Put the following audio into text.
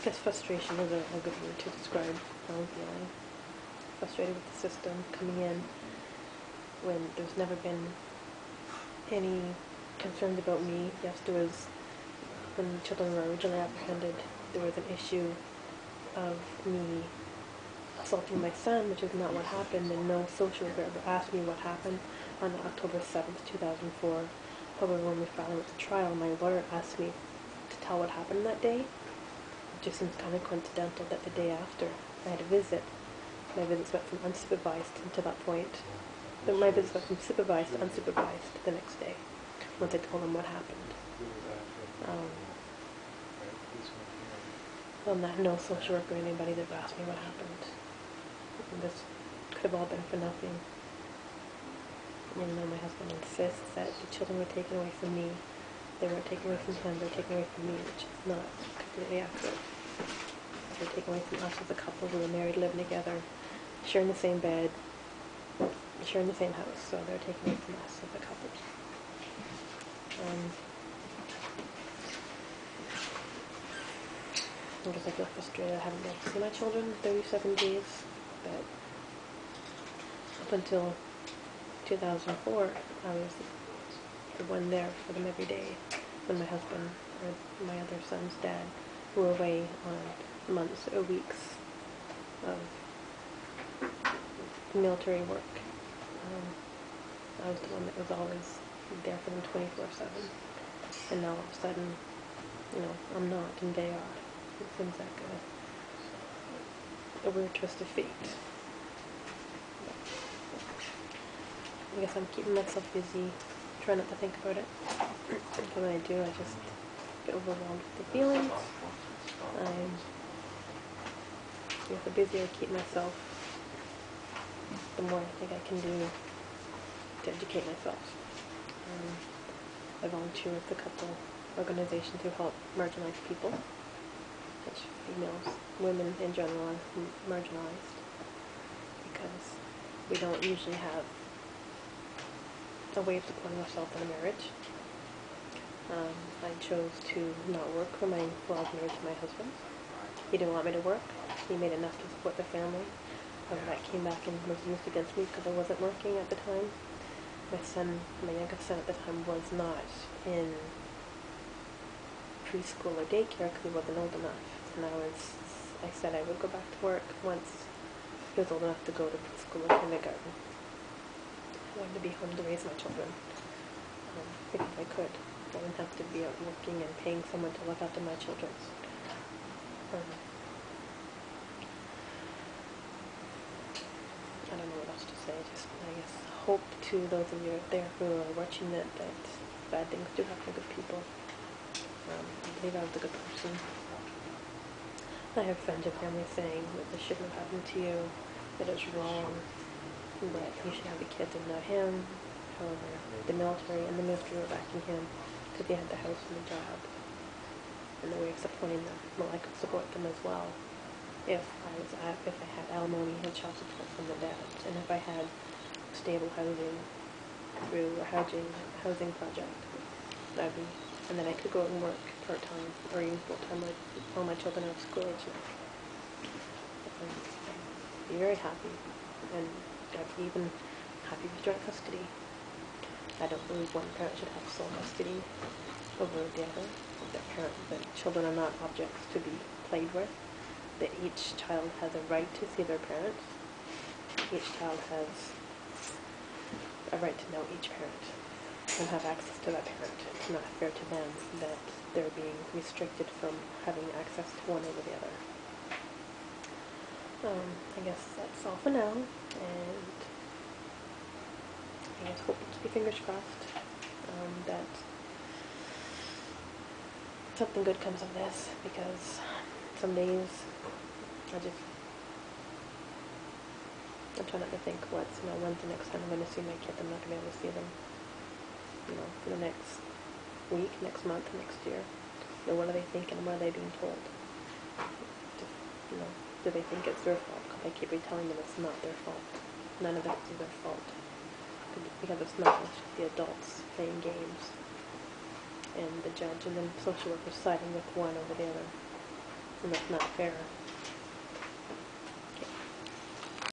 guess frustration is a good word to describe how I'm feeling. Frustrated with the system coming in when there's never been any concerns about me. Yes, there was, when the children were originally apprehended, there was an issue of me assaulting my son, which is not what happened, and no social worker ever asked me what happened on October 7th, 2004. However, when we finally went to trial, my lawyer asked me to tell what happened that day. It just seems kind of coincidental that the day after I had a visit. My visits went from unsupervised to that point. But my visits went from supervised to unsupervised the next day, once I told them what happened. On that, no social worker or anybody that asked me what happened. And this could have all been for nothing. Even though my husband insists that the children were taken away from me, they weren't taken away from him, they were taken away from me, which is not completely accurate. They were taken away from us as a couple who were married, living together, sharing the same bed, sharing the same house, so they were taken away from us as a couple. I guess I feel frustrated. I haven't been able to see my children in 37 days, but up until 2004, I was the one there for them every day when my husband or my other son's dad were away on months or weeks of military work. I was the one that was always there for them 24/7, and now all of a sudden, I'm not and they are. It seems like a weird twist of fate. I guess I'm keeping myself busy, trying not to think about it. When I do, I just get overwhelmed with the feelings. The busier I keep myself, the more I think I can do to educate myself. I volunteer with a couple organizations who help marginalized people, which females, women in general, are marginalized because we don't usually have a way of supporting ourselves in a marriage. I chose to not work while I was married to my husband. He didn't want me to work. He made enough to support the family. However, that came back and was used against me because I wasn't working at the time. My youngest son at the time was not in preschool or daycare because he wasn't old enough. And I said I would go back to work once he was old enough to go to preschool or kindergarten. I wanted to be home to raise my children because I could. I didn't have to be out working and paying someone to look after my children. I don't know what else to say. Just, I guess, hope to those of you out there who are watching that bad things do happen to good people. I believe I was a good person. I have friends and family saying that this shouldn't have happened to you, that it's wrong, that you should have the kids and not him. However, the military were backing him because he had the house and the job and the way of supporting them. Well, I could support them as well if I had alimony and child support from the dads, and if I had stable housing through a housing project. And then I could go out and work part-time or even full-time, like all my children are school age now. I'd be very happy, and I'd be even happy with joint custody. I don't believe one parent should have sole custody over the other. That children are not objects to be played with. That each child has a right to see their parents. Each child has a right to know each parent and have access to that parent. It's not fair to them that they're being restricted from having access to one over the other. I guess that's all for now, and I guess hope to keep your fingers crossed that something good comes of this, because some days I'm trying not to think when's the next time I'm going to see my kids. I'm not going to be able to see them, for the next week, next month, next year. What are they thinking? What are they being told? Do they think it's their fault? Because I keep retelling them it's not their fault. None of it is their fault. Because it's not. It's just the adults playing games. And the judge and the social worker siding with one over the other. and that's not fair.